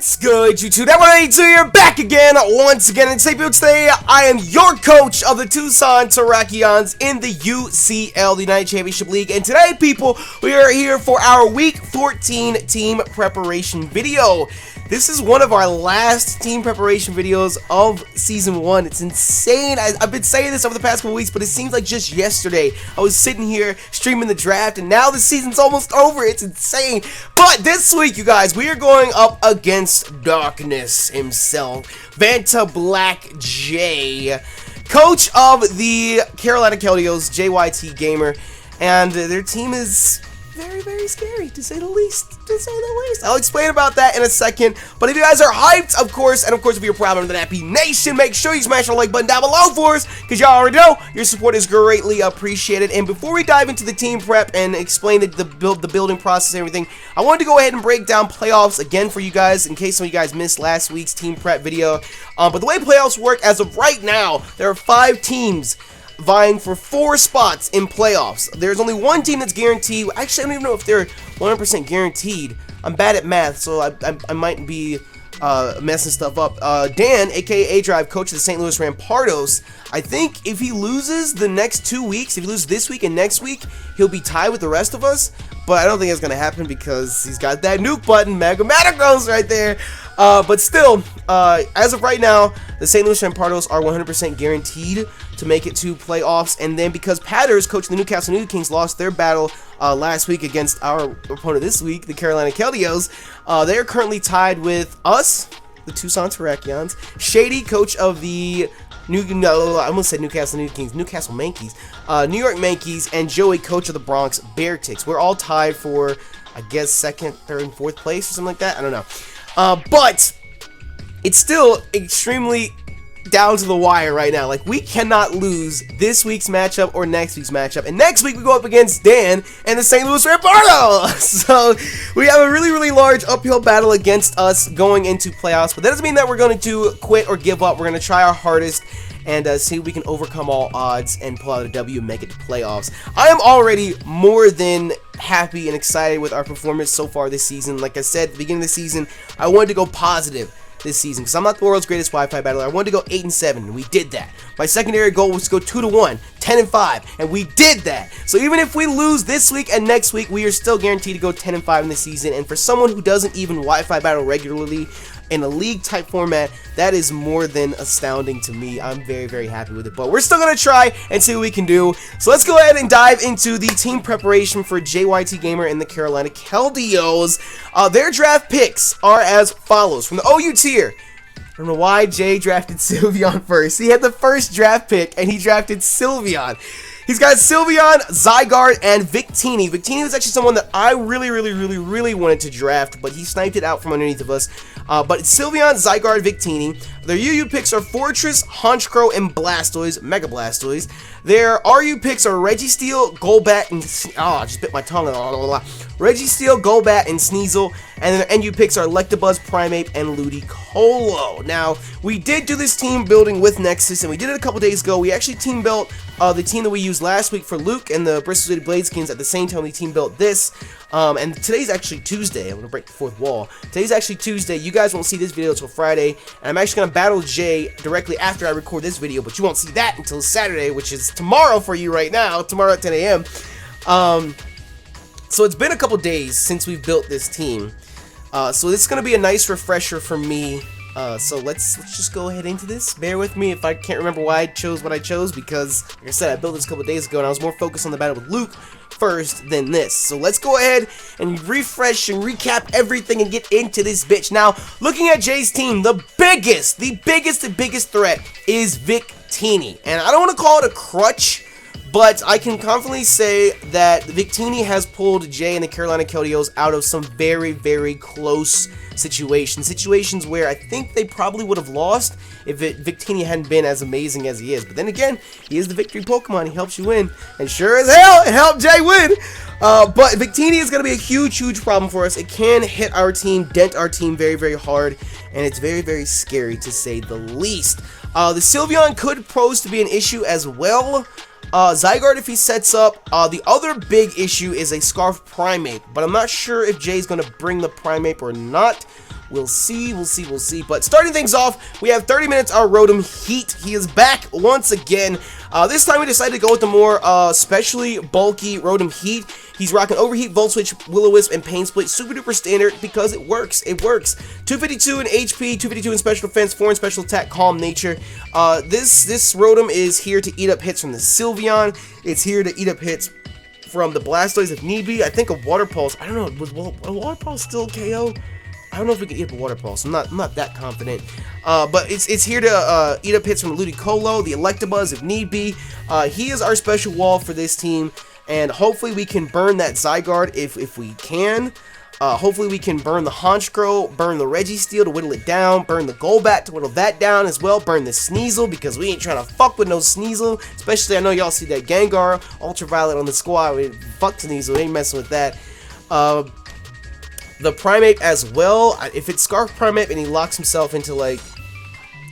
What's good, YouTube? That182 here, back again, once again. And today, I am your coach of the Tucson Terrakions in the UCL, the United Championship League. And today, people, we are here for our Week 14 team preparation video. This is one of our last team preparation videos of Season 1. It's insane. I've been saying this over the past couple weeks, but it seems like just yesterday I was sitting here streaming the draft, and now the season's almost over. It's insane. But this week, you guys, we are going up against Darkness himself, Vanta Black J, coach of the Carolina Keldeos, JYT Gamer, and their team is very, very scary, to say the least. I'll explain about that in a second. But if you guys are hyped, of course, if you're proud of the Nappy Nation, make sure you smash the like button down below for us, because y'all already know your support is greatly appreciated. And before we dive into the team prep and explain the building process and everything, I wanted to go ahead and break down playoffs again for you guys, in case some of you guys missed last week's team prep video. But the way playoffs work as of right now, there are 5 teams vying for 4 spots in playoffs. There's only one team that's guaranteed. Actually, I don't even know if they're 100% guaranteed. I'm bad at math, so I might be messing stuff up. Dan, aka A-Drive, coach of the St. Louis Rampardos, I think if he loses the next 2 weeks, if he loses this week and next week, he'll be tied with the rest of us. But I don't think it's going to happen because he's got that nuke button, Mega Metagross right there. But still, as of right now, the St. Louis Rampardos are 100% guaranteed to make it to playoffs. And then because Patters, coach of the Newcastle New Kings, lost their battle last week against our opponent this week, the Carolina Keldeos, they are currently tied with us, the Tucson Terrakions, Shady, coach of the I almost said Newcastle New Kings, Newcastle Mankeys, New York Mankeys, and Joey, coach of the Bronx Bear Ticks. We're all tied for, I guess, 2nd, 3rd, and 4th place or something like that. I don't know. But it's still extremely down to the wire right now. Like, we cannot lose this week's matchup or next week's matchup. And next week we go up against Dan and the St. Louis Rampardos. So we have a really, really large uphill battle against us going into playoffs. But that doesn't mean that we're going to quit or give up. We're going to try our hardest and see if we can overcome all odds and pull out a W and make it to playoffs. I am already more than happy and excited with our performance so far this season. Like I said at the beginning of the season, I wanted to go positive this season because I'm not the world's greatest Wi-Fi battler. I wanted to go 8-7, and we did that. My secondary goal was to go 2-1, 10-5, and we did that. So even if we lose this week and next week, we are still guaranteed to go 10-5 in the season. And for someone who doesn't even Wi-Fi battle regularly in a league type format, that is more than astounding to me. I'm very, very happy with it, but we're still gonna try and see what we can do. So let's go ahead and dive into the team preparation for JYT Gamer and the Carolina Keldeos. Their draft picks are as follows. From the OU tier, I don't know why Jay drafted Sylveon first. He had the first draft pick and he drafted Sylveon. He's got Sylveon, Zygarde, and Victini. Victini was actually someone that I really wanted to draft, but he sniped it out from underneath of us. But it's Sylveon, Zygarde, Victini. Their UU picks are Fortress, Honchkrow, and Blastoise, Mega Blastoise. Their RU picks are Registeel, Golbat, and I just bit my tongue. Registeel, Golbat, and Sneasel. And then their NU picks are Electabuzz, Primeape, and Ludicolo. Now, we did do this team building with Nexus, and we did it a couple days ago. We actually team built the team that we used last week for Luke and the Bristol-City Bladeskins at the same time we team built this. And today's actually Tuesday. I'm going to break the 4th wall. Today's actually Tuesday. You guys won't see this video until Friday. And I'm actually going to battle Jay directly after I record this video, but you won't see that until Saturday, which is tomorrow for you right now. Tomorrow at 10 a.m. So it's been a couple days since we've built this team. So this is going to be a nice refresher for me. So let's just go ahead into this. Bear with me if I can't remember why I chose what I chose, because, like I said, I built this a couple days ago and I was more focused on the battle with Luke first than this. So let's go ahead and refresh and recap everything and get into this bitch. Now, looking at Jay's team, the biggest threat is Victini. And I don't want to call it a crutch, but I can confidently say that Victini has pulled Jay and the Carolina Keldeos out of some very, very close situations where I think they probably would have lost if Victini hadn't been as amazing as he is. But then again, he is the victory Pokemon. He helps you win, and sure as hell, it helped Jay win. But Victini is going to be a huge problem for us. It can hit our team, dent our team very, very hard, and it's very, very scary to say the least. The Sylveon could pose to be an issue as well. Zygarde, if he sets up. The other big issue is a Scarf Primeape, but I'm not sure if Jay's going to bring the Primeape or not. We'll see. But starting things off, we have 30 minutes our Rotom-Heat. He is back once again. This time we decided to go with the more specially bulky Rotom-Heat. He's rocking Overheat, Volt Switch, Will-O-Wisp, and Pain Split. Super duper standard because it works. 252 in HP, 252 in special defense, 4 in special attack, Calm Nature. This Rotom is here to eat up hits from the Sylveon. It's here to eat up hits from the Blastoise if need be. I think a Water Pulse. I don't know. Was a Water Pulse still KO? I don't know if we could eat up a Water Pulse. I'm not that confident. But it's here to eat up hits from Ludicolo, the Electabuzz if need be. He is our special wall for this team, and hopefully we can burn that Zygarde if we can. Hopefully we can burn the Honchkrow, burn the Registeel to whittle it down, burn the Golbat to whittle that down as well, burn the Sneasel because we ain't trying to fuck with no Sneasel. Especially, I know y'all see that Gengar, Ultraviolet on the squad. Fuck Sneasel, ain't messing with that. The Primeape as well. If it's Scarf Primeape and he locks himself into like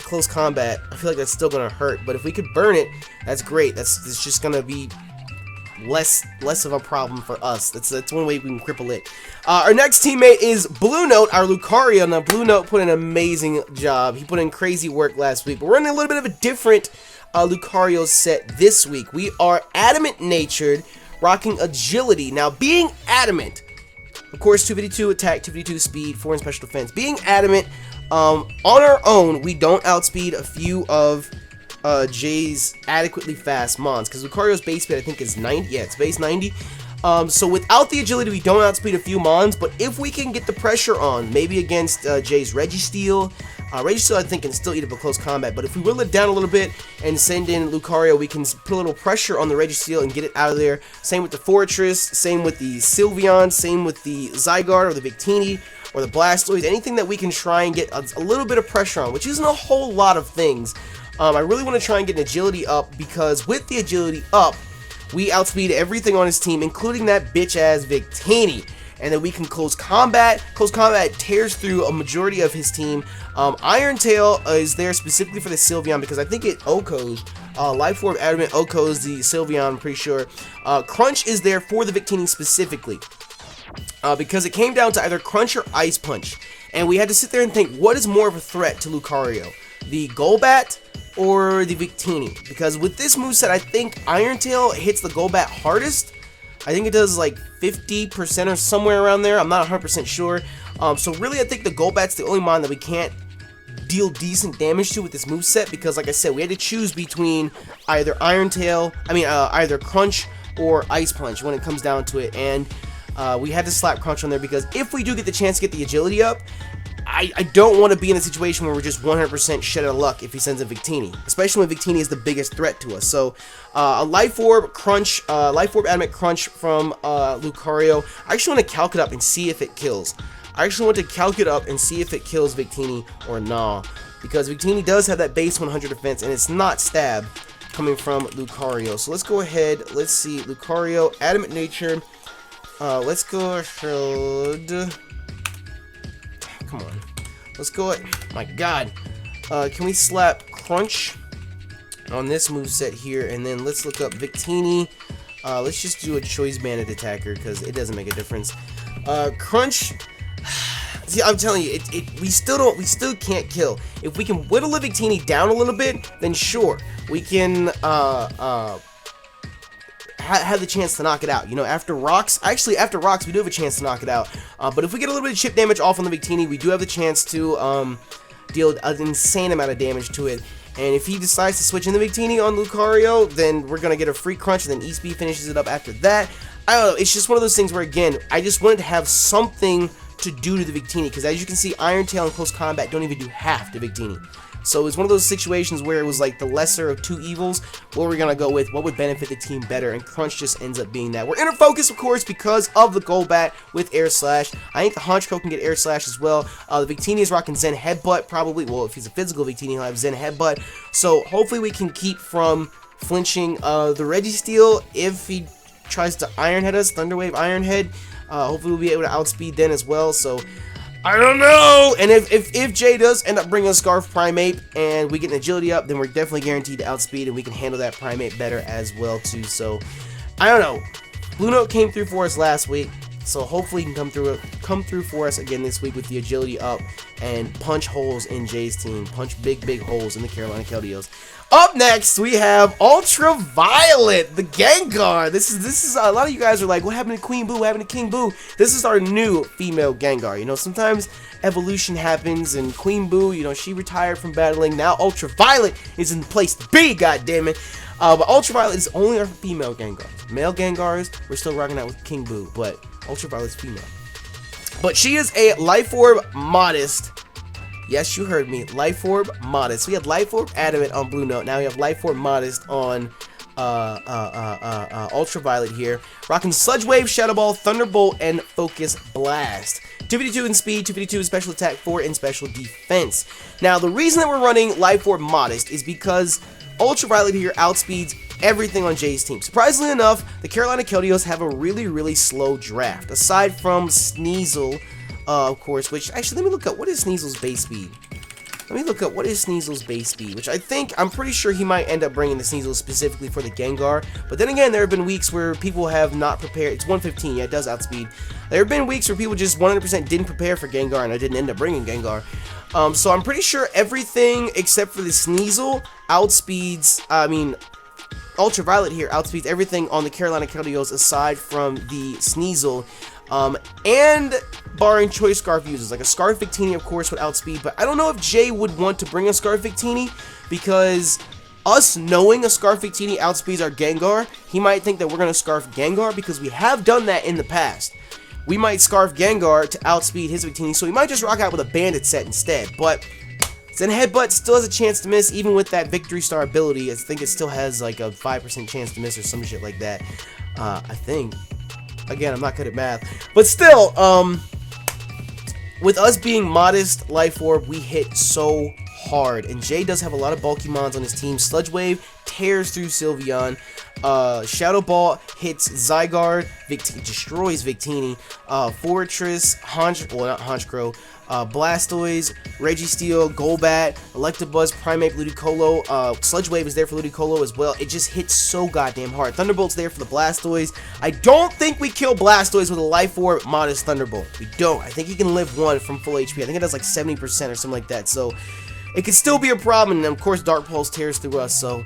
close combat, I feel like that's still gonna hurt. But if we could burn it, that's great. It's just gonna be less of a problem for us. That's one way we can cripple it. Our next teammate is Blue Note, our Lucario. Now Blue Note put in an amazing job. He put in crazy work last week. But we're running a little bit of a different Lucario set this week. We are Adamant Natured, rocking Agility. Now being Adamant, of course, 252 attack, 252 speed, 4 in special defense. Being Adamant, on our own, we don't outspeed a few of Jay's adequately fast mons, because Lucario's base speed I think is 90. Yeah, it's base 90. So without the agility, we don't outspeed a few mons, but if we can get the pressure on, maybe against Jay's Registeel, Registeel I think can still eat up a close combat, but if we whittle it down a little bit and send in Lucario, we can put a little pressure on the Registeel and get it out of there. Same with the Fortress, same with the Sylveon, same with the Zygarde or the Victini or the Blastoise, anything that we can try and get a little bit of pressure on, which isn't a whole lot of things. I really want to try and get an agility up, because with the agility up, we outspeed everything on his team, including that bitch-ass Victini. And then we can close combat. Close combat tears through a majority of his team. Iron Tail is there specifically for the Sylveon because I think it OHKOs. Life Orb Adamant OHKOs the Sylveon, I'm pretty sure. Crunch is there for the Victini specifically. Because it came down to either Crunch or Ice Punch. And we had to sit there and think, what is more of a threat to Lucario? The Golbat or the Victini? Because with this moveset, I think Iron Tail hits the Golbat hardest. I think it does like 50% or somewhere around there. I'm not 100% sure. So really, I think the Golbat's the only mon that we can't deal decent damage to with this moveset, because like I said, we had to choose between either either Crunch or Ice Punch when it comes down to it. And we had to slap Crunch on there because if we do get the chance to get the agility up, I don't want to be in a situation where we're just 100% shit out of luck if he sends a Victini, especially when Victini is the biggest threat to us. So a Life Orb Crunch, Life Orb Adamant Crunch from Lucario. I actually want to calc it up and see if it kills. Victini or nah, because Victini does have that base 100 defense and it's not stab coming from Lucario. So let's go ahead. Let's see, Lucario, Adamant Nature. Let's go ahead. Come on. Let's go. My God. Can we slap Crunch on this moveset here? And then let's look up Victini. Let's just do a Choice Banded attacker because it doesn't make a difference. Crunch. See, I'm telling you, we still can't kill. If we can whittle the Victini down a little bit, then sure, we can have the chance to knock it out. You know, after rocks, we do have a chance to knock it out. But if we get a little bit of chip damage off on the Victini, we do have the chance to deal an insane amount of damage to it. And if he decides to switch in the Victini on Lucario, then we're gonna get a free Crunch, and then E-Speed finishes it up after that. I don't know, it's just one of those things where, again, I just wanted to have something to do to the Victini, because as you can see, Iron Tail and Close Combat don't even do half the Victini. So it's one of those situations where it was like the lesser of two evils. What we're gonna go with, what would benefit the team better, and Crunch just ends up being that. We're Inner Focus, of course, because of the Golbat with Air Slash. I think the Honchkrow can get Air Slash as well. The Victini is rocking Zen Headbutt, probably. Well, if he's a physical Victini, he'll have Zen Headbutt. So hopefully we can keep from flinching the Registeel if he tries to Iron Head us, Thunder Wave Iron Head. Hopefully we'll be able to outspeed then as well. So I don't know. And if Jay does end up bringing a Scarf Primeape and we get an agility up, then we're definitely guaranteed to outspeed, and we can handle that Primeape better as well too. So I don't know. Blue Note came through for us last week. So hopefully he can come through for us again this week with the agility up and punch holes in Jay's team. Punch big holes in the Carolina Keldeos. Up next, we have Ultraviolet, the Gengar. This is a lot of you guys are like, what happened to Queen Boo? What happened to King Boo? This is our new female Gengar. You know, sometimes evolution happens, and Queen Boo, you know, she retired from battling. Now Ultraviolet is in place to be, goddammit. But Ultraviolet is only our female Gengar. Male Gengars, we're still rocking out with King Boo, but Ultraviolet's female. But she is a Life Orb Modest. Yes, you heard me. Life Orb Modest. We had Life Orb Adamant on Blue Note. Now we have Life Orb Modest on Ultraviolet here. Rocking Sludge Wave, Shadow Ball, Thunderbolt, and Focus Blast. 252 in speed, 252 in special attack, 4 in special defense. Now, the reason that we're running Life Orb Modest is because Ultraviolet here outspeeds everything on Jay's team. Surprisingly enough, the Carolina Keldeos have a really slow draft. Aside from Sneasel, of course, which, actually, let me look up, what is Sneasel's base speed? Let me look up, what is Sneasel's base speed? Which I'm pretty sure he might end up bringing the Sneasel specifically for the Gengar. But then again, there have been weeks where people have not prepared. It's 115, yeah, it does outspeed. There have been weeks where people just 100% didn't prepare for Gengar, and I didn't end up bringing Gengar. So I'm pretty sure everything except for the Sneasel outspeeds, Ultraviolet here outspeeds everything on the Carolina Keldeos aside from the Sneasel. And barring choice Scarf users, like a Scarf Victini, of course, would outspeed, but I don't know if Jay would want to bring a Scarf Victini, because us knowing a Scarf Victini outspeeds our Gengar, he might think that we're going to Scarf Gengar, because we have done that in the past. We might Scarf Gengar to outspeed his Victini, so we might just rock out with a Bandit set instead, but Zen Headbutt still has a chance to miss, even with that Victory Star ability. I think it still has like a 5% chance to miss or some shit like that, I think. Again, I'm not good at math. But still, with us being Modest Life Orb, we hit so hard. And Jay does have a lot of bulky mons on his team. Sludge Wave tears through Sylveon. Shadow Ball hits Zygarde. Destroys Victini. Fortress, not Honchkrow. Blastoise, Registeel, Golbat, Electabuzz, Primeape, Ludicolo. Sludge Wave is there for Ludicolo as well. It just hits so goddamn hard. Thunderbolt's there for the Blastoise. I don't think we kill Blastoise with a Life Orb Modest Thunderbolt. We don't. I think he can live one from full HP. I think it does like 70% or something like that. So it could still be a problem. And of course, Dark Pulse tears through us. So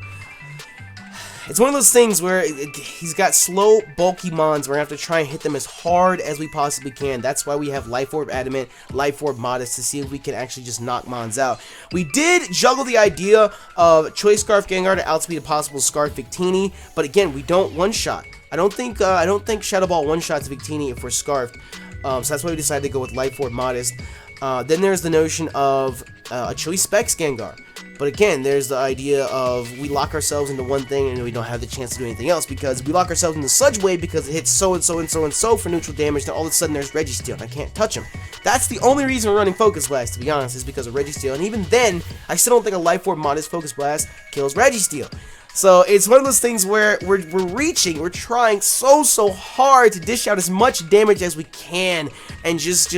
it's one of those things where he's got slow, bulky mons. We're going to have to try and hit them as hard as we possibly can. That's why we have Life Orb Adamant, Life Orb Modest, to see if we can actually just knock mons out. We did juggle the idea of Choice Scarf Gengar to outspeed a possible Scarf Victini, but again, we don't one-shot. I don't think Shadow Ball one-shots Victini if we're Scarfed, so that's why we decided to go with Life Orb Modest. Then there's the notion of a Choice Specs Gengar. But again, there's the idea of we lock ourselves into one thing and we don't have the chance to do anything else, because we lock ourselves into Sludge Wave because it hits so and so and so and so for neutral damage. Then all of a sudden there's Registeel and I can't touch him. That's the only reason we're running Focus Blast, to be honest, is because of Registeel. And even then, I still don't think a Life Orb Modest Focus Blast kills Registeel. So it's one of those things where we're trying so hard to dish out as much damage as we can and just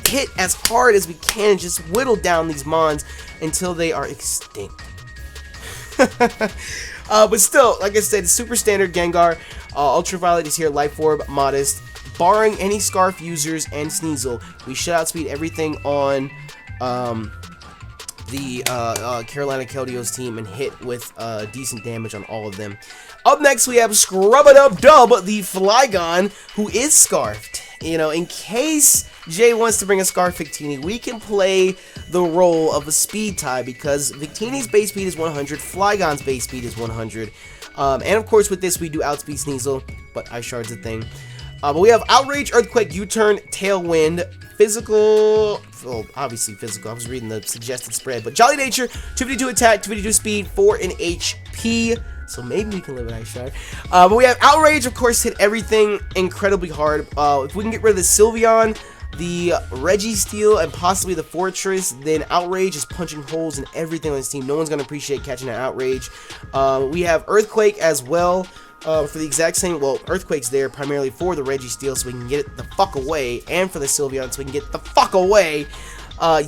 hit as hard as we can and just whittle down these mons until they are extinct. But still, like I said, super standard Gengar. Ultraviolet is here, Life Orb Modest. Barring any Scarf users and Sneasel, we should outspeed everything on the Carolina Keldeos team and hit with decent damage on all of them. Up next, we have Scrub-a-Dub-Dub, the Flygon, who is Scarfed. You know, in case Jay wants to bring a Scarf Victini, we can play the role of a speed tie, because Victini's base speed is 100, Flygon's base speed is 100. And of course, with this, we do outspeed Sneasel, but Ice Shard's a thing. But we have Outrage, Earthquake, U-Turn, Tailwind, Physical, well, obviously Physical, I was reading the suggested spread, but Jolly Nature, 252 attack, 252 speed, 4 in HP, so maybe we can live with Ice Shard. But we have Outrage, of course, hit everything incredibly hard. If we can get rid of the Sylveon, the Registeel, and possibly the Fortress, then Outrage is punching holes in everything on this team. No one's going to appreciate catching that Outrage. We have Earthquake as well. For the exact same, well, Earthquake's there primarily for the Registeel so we can get it the fuck away, and for the Sylveon so we can get the fuck away.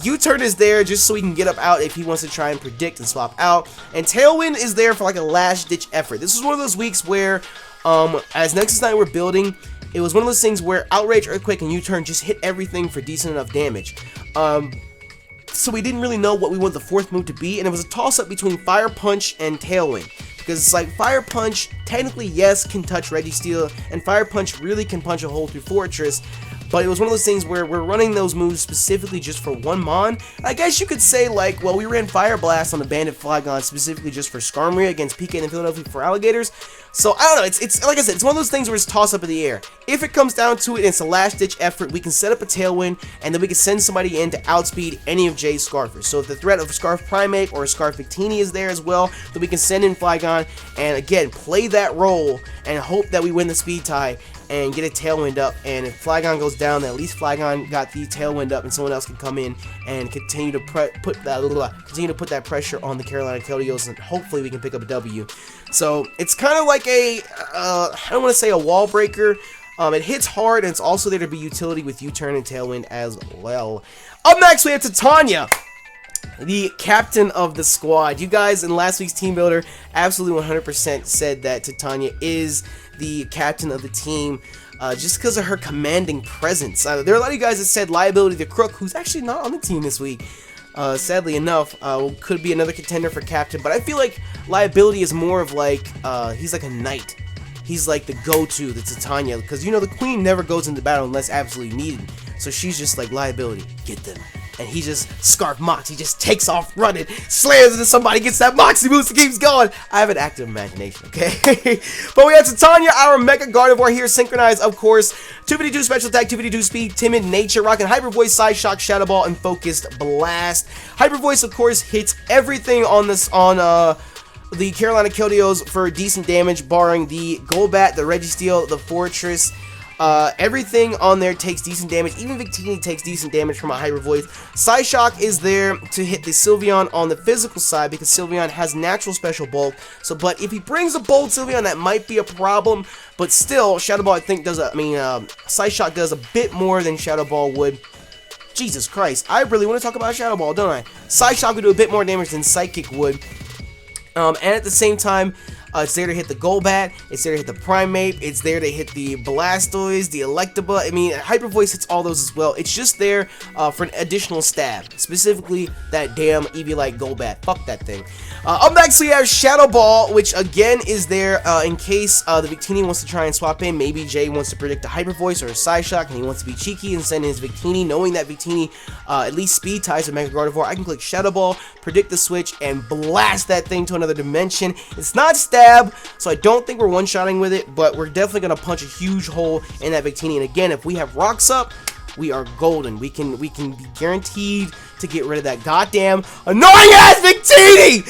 U-Turn is there just so he can get up out if he wants to try and predict and swap out, and Tailwind is there for like a last-ditch effort. This is one of those weeks where, as Nexus 9 we're building, it was one of those things where Outrage, Earthquake, and U-Turn just hit everything for decent enough damage. So we didn't really know what we wanted the fourth move to be, and it was a toss-up between Fire Punch and Tailwind. Because it's like, Fire Punch, technically, yes, can touch Registeel, and Fire Punch really can punch a hole through Fortress, but it was one of those things where we're running those moves specifically just for one Mon. I guess you could say, like, well, we ran Fire Blast on the Bandit Flygon specifically just for Skarmory against PK and Philadelphia for Alligators. So, I don't know, it's like I said, it's one of those things where it's toss up in the air. If it comes down to it and it's a last-ditch effort, we can set up a Tailwind, and then we can send somebody in to outspeed any of Jay's Scarfers. So if the threat of Scarf Primate or a Scarf Victini is there as well, then we can send in Flygon, and again, play that role, and hope that we win the speed tie, and get a Tailwind up. And if Flygon goes down, then at least Flygon got the Tailwind up, and someone else can come in and continue to put that pressure on the Carolina Keldeos, and hopefully we can pick up a W. So it's kind of like a I don't want to say a wall breaker. It hits hard, and it's also there to be utility with U-Turn and Tailwind as well. Up next, we have Titania, the captain of the squad. You guys in last week's team builder absolutely 100% said that Titania is the captain of the team just because of her commanding presence. There are a lot of you guys that said Liability the Crook, who's actually not on the team this week. Sadly enough, could be another contender for captain, but I feel like Liability is more of like, he's like a knight. He's like the go-to, the Titania, because you know the queen never goes into battle unless absolutely needed. So she's just like, Liability, get them. And he just Scarf Moxie, just takes off running, slams into somebody, gets that Moxie boost and keeps going. I have an active imagination, okay? But we have Titania, our Mega Gardevoir here, synchronized, of course. 252 special attack, 252 speed, timid nature, rocking Hyper Voice, Side Shock, Shadow Ball, and Focused Blast. Hyper Voice, of course, hits everything on this the Carolina Keldeos for decent damage, barring the Golbat, the Registeel, the Fortress. Everything on there takes decent damage. Even Victini takes decent damage from a Hyper Voice. Psyshock is there to hit the Sylveon on the physical side because Sylveon has natural special bulk. So, but if he brings a bold Sylveon, that might be a problem. But still, Shadow Ball I think does Psyshock does a bit more than Shadow Ball would. Jesus Christ, I really want to talk about Shadow Ball, don't I? Psyshock would do a bit more damage than Psychic would. And at the same time, it's there to hit the Golbat, it's there to hit the Primate, it's there to hit the Blastoise, the Electabuzz. I mean, Hyper Voice hits all those as well. It's just there for an additional stab. Specifically, that damn Eevee-like Golbat. Fuck that thing. Up next, we have Shadow Ball, which again is there in case the Victini wants to try and swap in. Maybe Jay wants to predict a Hyper Voice or a Psyshock, and he wants to be cheeky and send in his Victini, knowing that Victini at least speed ties with Mega Gardevoir. I can click Shadow Ball, predict the switch, and blast that thing to another dimension. It's not stab, so I don't think we're one-shotting with it, but we're definitely going to punch a huge hole in that Victini. And again, if we have Rocks up, we are golden. We can be guaranteed to get rid of that goddamn annoying ass Victini!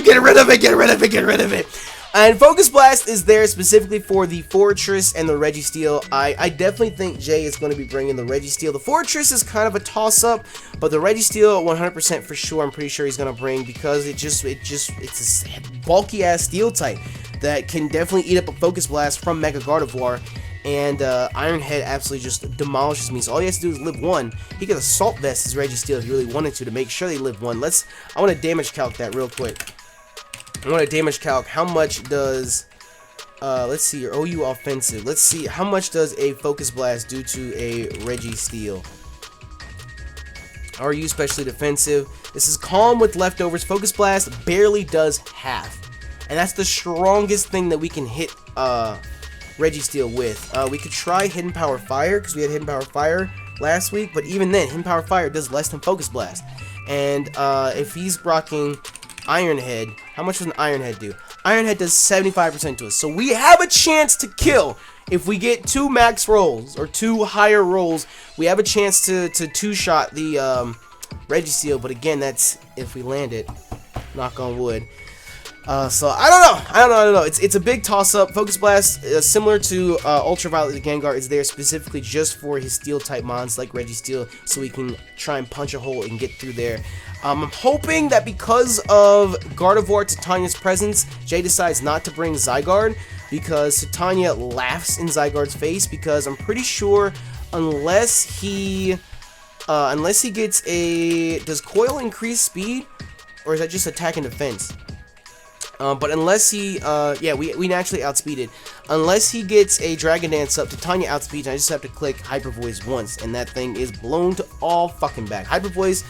Get rid of it, get rid of it, get rid of it. And Focus Blast is there specifically for the Fortress and the Registeel. I definitely think Jay is going to be bringing the Registeel. The Fortress is kind of a toss-up, but the Registeel 100% for sure I'm pretty sure he's going to bring because it's a bulky-ass steel type that can definitely eat up a Focus Blast from Mega Gardevoir. And Iron Head absolutely just demolishes me. So all he has to do is live one. He could Assault Vest his Registeel if he really wanted to make sure they live one. I want to damage calc that real quick. I want to damage calc. How much does, let's see, your OU offensive. Let's see, how much does a Focus Blast do to a Registeel? RU specially defensive. This is calm with leftovers. Focus Blast barely does half. And that's the strongest thing that we can hit Registeel with. We could try Hidden Power Fire, because we had Hidden Power Fire last week, but even then, Hidden Power Fire does less than Focus Blast. And if he's rocking Iron Head, how much does an Iron Head do? Iron Head does 75% to us. So we have a chance to kill. If we get 2 max rolls, or 2 higher rolls, we have a chance to two-shot the Registeel, but again, that's if we land it. Knock on wood. So I don't know. It's a big toss-up. Focus Blast, similar to Ultraviolet the Gengar, is there specifically just for his Steel-type mons like Registeel, so we can try and punch a hole and get through there. I'm hoping that because of Gardevoir Titania's presence, Jay decides not to bring Zygarde, because Titania laughs in Zygarde's face, because I'm pretty sure unless he gets a... Does Coil increase speed? Or is that just attack and defense? But unless he, yeah, we naturally outspeeded. Unless he gets a Dragon Dance up, Titania outspeeds, and I just have to click Hyper Voice once, and that thing is blown to all fucking back. Hyper Voice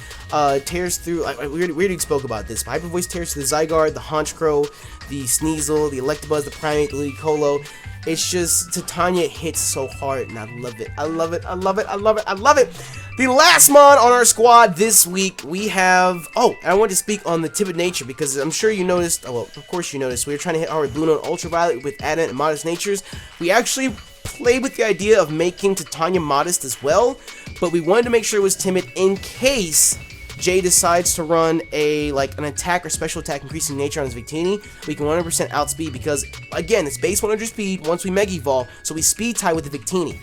tears through, like, we already spoke about this, but Hyper Voice tears through the Zygarde, the Honchkrow, the Sneasel, the Electabuzz, the Primeape, the Ludicolo. It's just, Titania hits so hard, and I love it. I love it, I love it, I love it, I love it. The last mon on our squad this week, we have, and I want to speak on the timid nature, because I'm sure you noticed, well, of course you noticed, we were trying to hit hard with Blue Note Ultraviolet with Adamant and Modest Natures. We actually played with the idea of making Titania modest as well, but we wanted to make sure it was timid in case Jay decides to run an attack or special attack increasing nature on his Victini. We can 100% outspeed, because, again, it's base 100 speed once we Mega Evolve, so we speed tie with the Victini.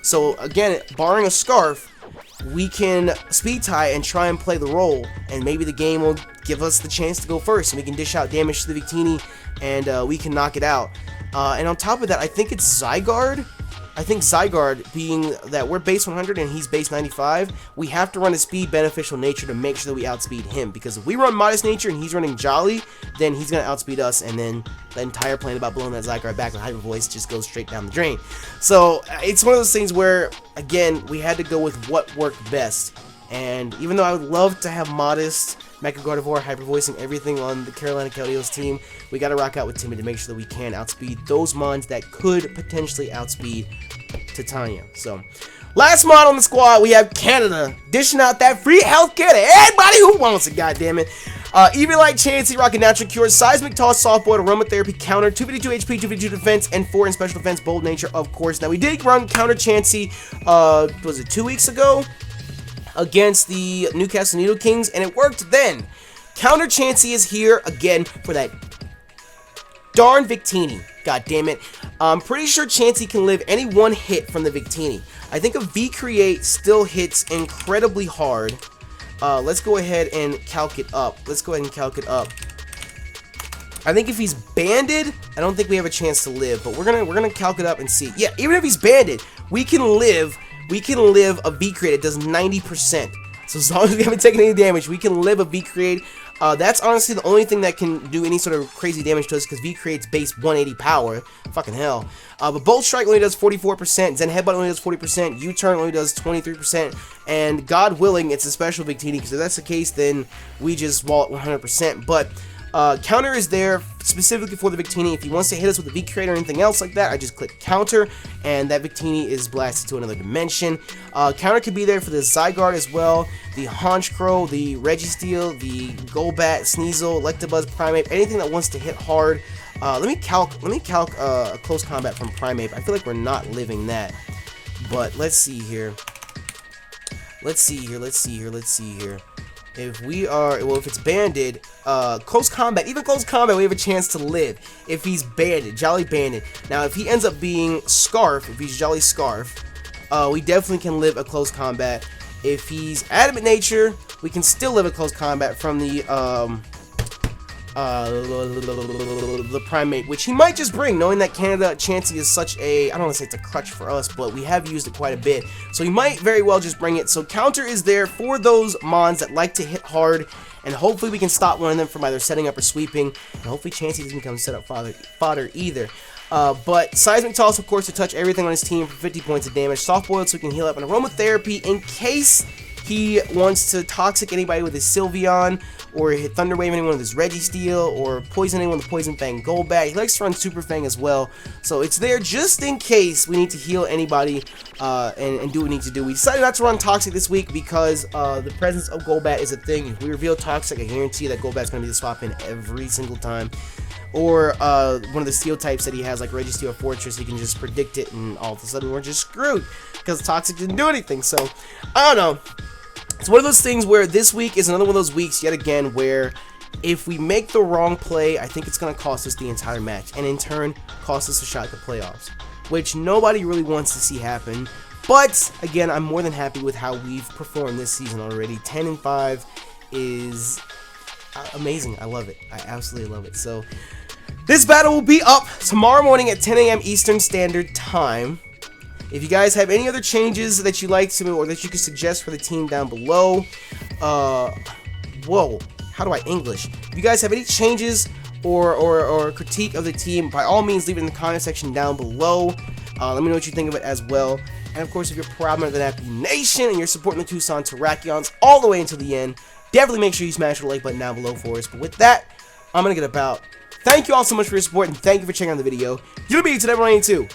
So, again, barring a Scarf, we can speed tie and try and play the role, and maybe the game will give us the chance to go first, and we can dish out damage to the Victini, and we can knock it out. And on top of that, I think it's Zygarde. I think Zygarde, being that we're base 100 and he's base 95, we have to run a speed beneficial nature to make sure that we outspeed him, because if we run modest nature and he's running Jolly, then he's going to outspeed us, and then the entire plan about blowing that Zygarde back with Hyper Voice just goes straight down the drain. So it's one of those things where, again, we had to go with what worked best. And even though I would love to have modest Mecha Gardevoir, Hyper Voicing everything on the Carolina Keldeos team, we got to rock out with Timid to make sure that we can outspeed those mons that could potentially outspeed Titania. So, last mon on the squad, we have Canada, dishing out that free healthcare to everybody who wants it, goddammit. Eviolite, Chansey, Rocket Natural Cure, Seismic Toss, Softboard, Aromatherapy, Counter, 252 HP, 252 Defense, and 4 in Special Defense, Bold Nature, of course. Now, we did run Counter Chansey, was it 2 weeks ago? Against the Newcastle Needle Kings, and it worked then. Counter Chansey is here again for that darn Victini. God damn it. I'm pretty sure Chansey can live any one hit from the Victini. I think a V-Create still hits incredibly hard. Let's go ahead and calc it up. I think if he's banded, I don't think we have a chance to live, but we're gonna calc it up and see. Yeah, even if he's banded, we can live a V-Create. It does 90%. So as long as we haven't taken any damage, we can live a V-Create. That's honestly the only thing that can do any sort of crazy damage to us, because V-Create's base 180 power. Fucking hell. But Bolt Strike only does 44%, Zen Headbutt only does 40%, U-Turn only does 23%, and God willing, it's a special Victini, because if that's the case, then we just wall it 100%. But Counter is there specifically for the Victini. If he wants to hit us with a V-Create or anything else like that, I just click Counter, and that Victini is blasted to another dimension. Counter could be there for the Zygarde as well, the Honchkrow, the Registeel, the Golbat, Sneasel, Electabuzz, Primeape, anything that wants to hit hard. Let me calc a close combat from Primeape. I feel like we're not living that, but let's see here. If we are, well, if it's banded, close combat, even close combat, we have a chance to live. If he's banded, Jolly banded. Now, if he ends up being Scarf, if he's Jolly Scarf, we definitely can live a close combat. If he's Adamant Nature, we can still live a close combat from the Primeape, which he might just bring, knowing that Canada Chansey is such a, I don't want to say it's a crutch for us, but we have used it quite a bit, so he might very well just bring it. So Counter is there for those mons that like to hit hard, and hopefully we can stop one of them from either setting up or sweeping, and hopefully Chansey doesn't become setup fodder either. But Seismic Toss, of course, to touch everything on his team for 50 points of damage. Soft Boiled so we can heal up, and Aromatherapy in case he wants to Toxic anybody with his Sylveon, or hit Thunder Wave anyone with his Registeel, or Poison anyone with Poison Fang Golbat. He likes to run Super Fang as well, so it's there just in case we need to heal anybody and do what we need to do. We decided not to run Toxic this week because the presence of Golbat is a thing. If we reveal Toxic, I guarantee you that Golbat's going to be the swap in every single time. Or one of the steel types that he has, like Registeel or Fortress, he can just predict it, and all of a sudden we're just screwed because Toxic didn't do anything. So, I don't know. It's one of those things where this week is another one of those weeks, yet again, where if we make the wrong play, I think it's going to cost us the entire match, and in turn, cost us a shot at the playoffs, which nobody really wants to see happen. But, again, I'm more than happy with how we've performed this season already. 10-5 is amazing. I love it. I absolutely love it. So, this battle will be up tomorrow morning at 10 a.m. Eastern Standard Time. If you guys have any other changes that you like to, or that you could suggest for the team down below, whoa, how do I English? If you guys have any changes or critique of the team, by all means leave it in the comment section down below. Let me know what you think of it as well. And of course, if you're proud member of the Nappy Nation and you're supporting the Tucson Terrakions all the way until the end, definitely make sure you smash the like button down below for us. But with that, I'm gonna get about. Thank you all so much for your support, and thank you for checking out the video. You'll be today, 182.